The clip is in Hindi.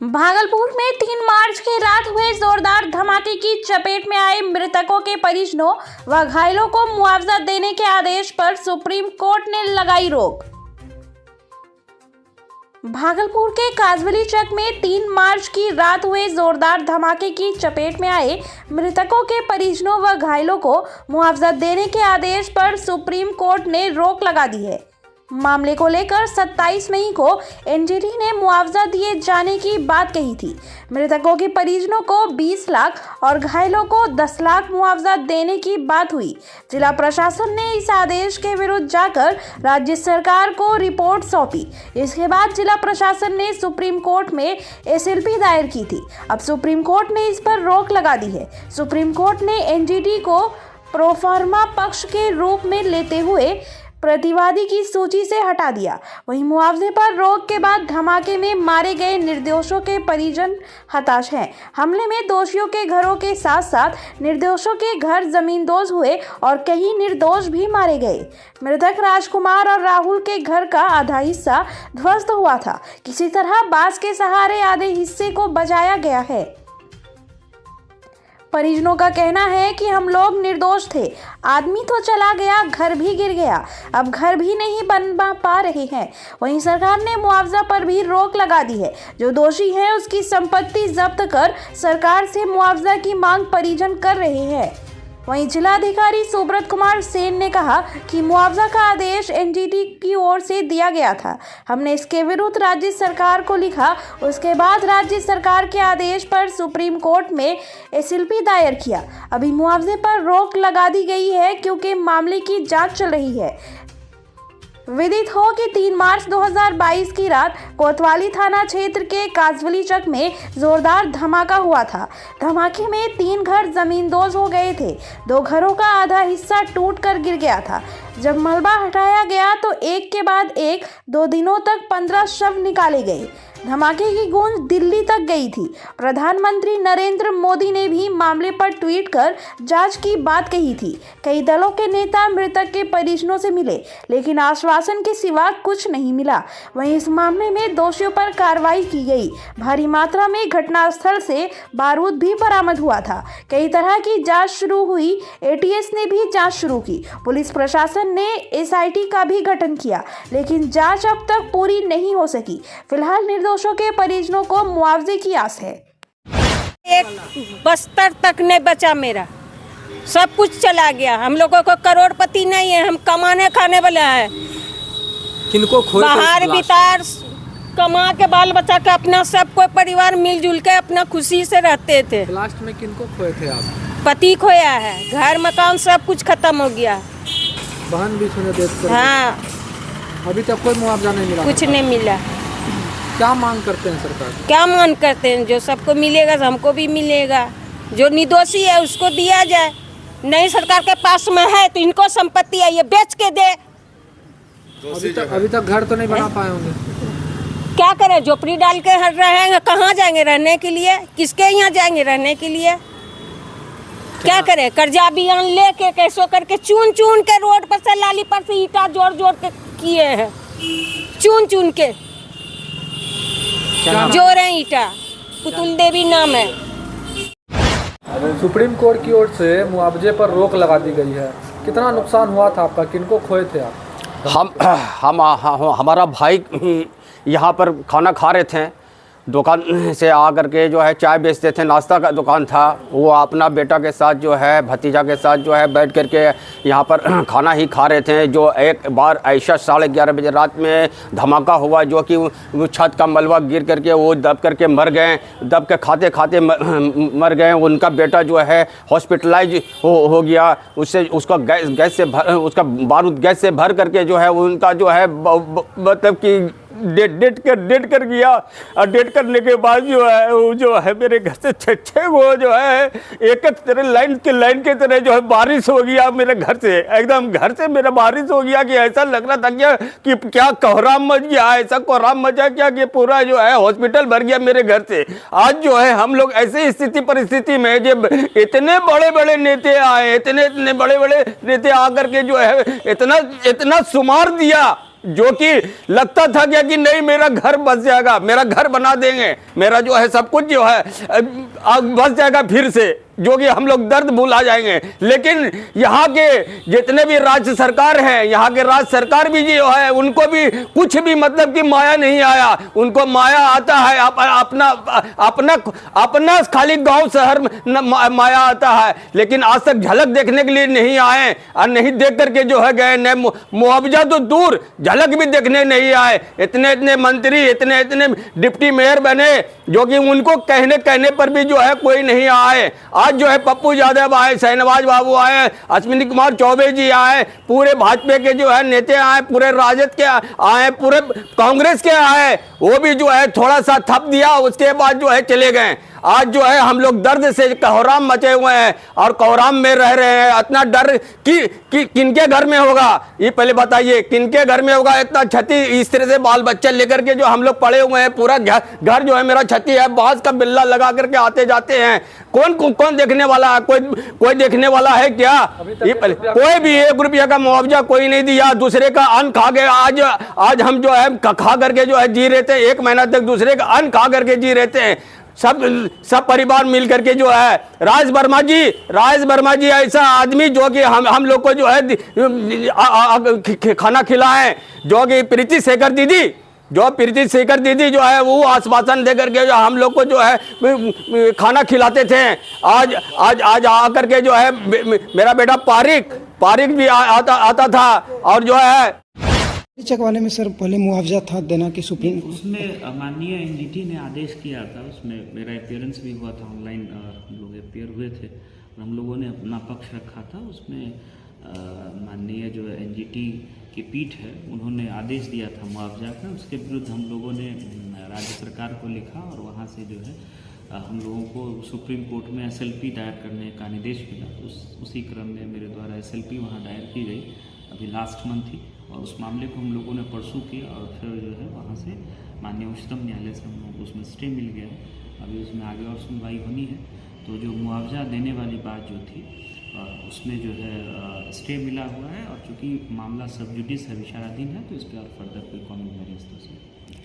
भागलपुर में 3 मार्च की रात हुए जोरदार धमाके की चपेट में आए मृतकों के परिजनों व घायलों को मुआवजा देने के आदेश पर सुप्रीम कोर्ट ने लगाई रोक। भागलपुर के काजवली चक में 3 मार्च की रात हुए जोरदार धमाके की चपेट में आए मृतकों के परिजनों व घायलों को मुआवजा देने के आदेश पर सुप्रीम कोर्ट ने रोक लगा दी है। मामले को लेकर 27 मई को एनजीटी ने मुआवजा दिए जाने की बात कही थी। मृतकों के परिजनों को 20 लाख और घायलों को 10 लाख मुआवजा देने की बात हुई। जिला प्रशासन ने इस आदेश के विरुद्ध जाकर राज्य सरकार को रिपोर्ट सौंपी। इसके बाद जिला प्रशासन ने सुप्रीम कोर्ट में एसएलपी दायर की थी। अब सुप्रीम कोर्ट ने इस पर रोक लगा दी है। सुप्रीम कोर्ट ने एनजीटी को प्रोफार्मा पक्ष के रूप में लेते हुए प्रतिवादी की सूची से हटा दिया। वहीं मुआवजे पर रोक के बाद धमाके में मारे गए निर्दोषों के परिजन हताश हैं। हमले में दोषियों के घरों के साथ साथ निर्दोषों के घर जमींदोज हुए और कई निर्दोष भी मारे गए। मृतक राजकुमार और राहुल के घर का आधा हिस्सा ध्वस्त हुआ था। किसी तरह बांस के सहारे आधे हिस्से को बचाया गया है। परिजनों का कहना है कि हम लोग निर्दोष थे, आदमी तो चला गया, घर भी गिर गया, अब घर भी नहीं बन पा रहे हैं। वहीं सरकार ने मुआवजा पर भी रोक लगा दी है। जो दोषी है उसकी संपत्ति जब्त कर सरकार से मुआवजा की मांग परिजन कर रहे हैं। वहीं जिलाधिकारी सुब्रत कुमार सेन ने कहा कि मुआवजा का आदेश एनजीटी की ओर से दिया गया था। हमने इसके विरुद्ध राज्य सरकार को लिखा। उसके बाद राज्य सरकार के आदेश पर सुप्रीम कोर्ट में एसएलपी दायर किया। अभी मुआवजे पर रोक लगा दी गई है क्योंकि मामले की जांच चल रही है। विदित हो कि 3 मार्च 2022 की रात कोतवाली थाना क्षेत्र के काजवली चक में जोरदार धमाका हुआ था। धमाके में 3 घर जमींदोज हो गए थे। 2 घरों का आधा हिस्सा टूट कर गिर गया था। जब मलबा हटाया गया तो एक के बाद एक 2 दिनों तक 15 शव निकाले गए। धमाके की गूंज दिल्ली तक गई थी। प्रधानमंत्री नरेंद्र मोदी ने भी मामले पर ट्वीट कर जांच की बात कही थी। कई दलों के नेता मृतक के परिजनों से मिले, लेकिन आश्वासन के सिवा कुछ नहीं मिला। वहीं इस मामले में दोषियों पर कार्रवाई की गई। भारी मात्रा में घटनास्थल से बारूद भी बरामद हुआ था। कई तरह की जांच शुरू हुई। एटीएस ने भी जांच शुरू की। पुलिस प्रशासन ने एसआईटी का भी गठन किया, लेकिन जांच अब तक पूरी नहीं हो सकी। फिलहाल निर्दोषों के परिजनों को मुआवजे की आस है। एक बस्तर तक नहीं बचा, मेरा सब कुछ चला गया। हम लोगों को करोड़पति नहीं है, हम कमाने खाने वाले हैं। किनको खोए बाहर भीतर कमा के बाल बच्चा के अपना सब कोई परिवार मिलजुल के अपना खुशी से रहते थे। लास्ट में किनको खोए थे आप? पति खोया है, घर मकान सब कुछ खत्म हो गया। बहन भी सुने देख। हाँ, अभी तक कोई मुआवजा नहीं मिला? कुछ नहीं मिला। क्या मांग करते हैं सरकार? क्या मांग करते हैं? जो सबको मिलेगा हमको भी मिलेगा। जो निर्दोषी है उसको दिया जाए। नहीं सरकार के पास में है तो इनको संपत्ति है, ये बेच के दे। अभी तक घर तो नहीं बना पाए होंगे। क्या करें? झोपड़ी डाल के रहेंगे, कहाँ जाएंगे रहने के लिए? किसके यहाँ जाएंगे रहने के लिए? क्या करें? कर्जा अभियान लेके कैसो करके चुन चुन के रोड पर से लाली पर से ईटा जोड़ जोड़ के किए हैं। चुन चुन के जोड़े ईटा। पुतुल देवी नाम है। सुप्रीम कोर्ट की ओर से मुआवजे पर रोक लगा दी गई है। कितना नुकसान हुआ था आपका? किनको खोए थे आप? हमारा भाई यहाँ पर खाना खा रहे थे, दुकान से आ करके जो है चाय बेचते थे, नाश्ता का दुकान था। वो अपना बेटा के साथ जो है भतीजा के साथ जो है बैठ करके यहाँ पर खाना ही खा रहे थे। जो एक बार ऐसा 11:30 बजे रात में धमाका हुआ जो कि वो छत का मलबा गिर करके वो दब करके मर गए। दब के खाते खाते मर गए। उनका बेटा जो है हॉस्पिटलाइज हो गया। उससे उसका गैस से उसका बारूद गैस से भर करके जो है उनका जो है मतलब कि डेट कर गया। और डेट करने के बाद जो है मेरे घर से छः वो जो है एक तरह लाइन के तरह जो है बारिश हो गया मेरे घर से। एकदम घर से मेरा बारिश हो गया कि ऐसा लग रहा था कि क्या कोहराम मच गया। ऐसा कोहराम मचा क्या कि पूरा जो है हॉस्पिटल भर गया मेरे घर से। आज जो है हम लोग ऐसी परिस्थिति में जब इतने बड़े बड़े नेता आए, इतने बड़े बड़े नेता आकर के जो है इतना शुमार दिया जो कि लगता था कि नहीं मेरा घर बस जाएगा, मेरा घर बना देंगे, मेरा जो है सब कुछ जो है बस जाएगा फिर से, जो कि हम लोग दर्द भुला जाएंगे। लेकिन यहाँ के जितने भी राज्य सरकार हैं, यहाँ के राज्य सरकार भी जो है उनको भी कुछ भी मतलब कि माया नहीं आया। उनको माया आता है अपना अपना अपना खाली गांव शहर में माया आता है, लेकिन आज तक झलक देखने के लिए नहीं आए और नहीं देख करके जो है गए। न मुआवजा तो दूर, झलक भी देखने नहीं आए। इतने इतने मंत्री, इतने इतने डिप्टी मेयर बने, जो कि उनको कहने पर भी जो है कोई नहीं आए। आज जो है पप्पू यादव आए, शहनवाज बाबू आए, अश्विनी कुमार चौबे जी आए, पूरे भाजपा के जो है नेता आए, पूरे राजद के आए, पूरे कांग्रेस के आए, वो भी जो है थोड़ा सा थप दिया, उसके बाद जो है चले गए। आज जो है हम लोग दर्द से कोहराम मचे हुए हैं और कोहराम में रह रहे हैं। इतना डर कि किनके घर में होगा, ये पहले बताइए, किनके घर में होगा इतना क्षति। इस तरह से बाल बच्चे लेकर के जो हम लोग पड़े हुए हैं, पूरा घर जो है मेरा क्षति है, बांस का बिल्ला लगा करके आते जाते हैं। कौन देखने वाला है? कोई देखने वाला है क्या? ये पहले कोई भी 1 रुपया का मुआवजा कोई नहीं दिया, दूसरे का अन्न खा गए। आज हम जो है खा करके जो है जी रहे थे, 1 महीना तक दूसरे का अन्न खा करके जी रहे थे, सब परिवार मिल करके जो है। राज वर्मा जी ऐसा आदमी जो कि हम लोग को जो है खाना खिलाए, जो कि प्रीति शेखर दीदी जो है वो आश्वासन दे करके जो हम लोग को जो है खाना खिलाते थे। आज आकर के जो है मेरा बेटा पारिक भी आता था। और जो है चेक वाले में सर पहले मुआवजा था देना कि सुप्रीम कोर्ट उसमें माननीय एनजीटी ने आदेश किया था, उसमें मेरा अपीयरेंस भी हुआ था, ऑनलाइन हम लोग अपीयर हुए थे और हम लोगों ने अपना पक्ष रखा था। उसमें माननीय जो एनजीटी की पीठ है उन्होंने आदेश दिया था मुआवजा का, उसके विरुद्ध हम लोगों ने राज्य सरकार को लिखा और वहाँ से जो है हम लोगों को सुप्रीम कोर्ट में एसएलपी दायर करने का निर्देश मिला। उसी क्रम में मेरे द्वारा एसएलपी वहाँ दायर की गई अभी लास्ट मंथ ही, और उस मामले को हम लोगों ने परसू किया और फिर जो है वहाँ से माननीय उच्चतम न्यायालय से हम लोग को उसमें स्टे मिल गया है। अभी उसमें आगे और सुनवाई होनी है। तो जो मुआवजा देने वाली बात जो थी उसमें जो है स्टे मिला हुआ है, और चूँकि मामला सब जुडिस है, विचाराधीन है, तो इस पर और फर्दर कोई कॉमेंट मेरे इस तरह से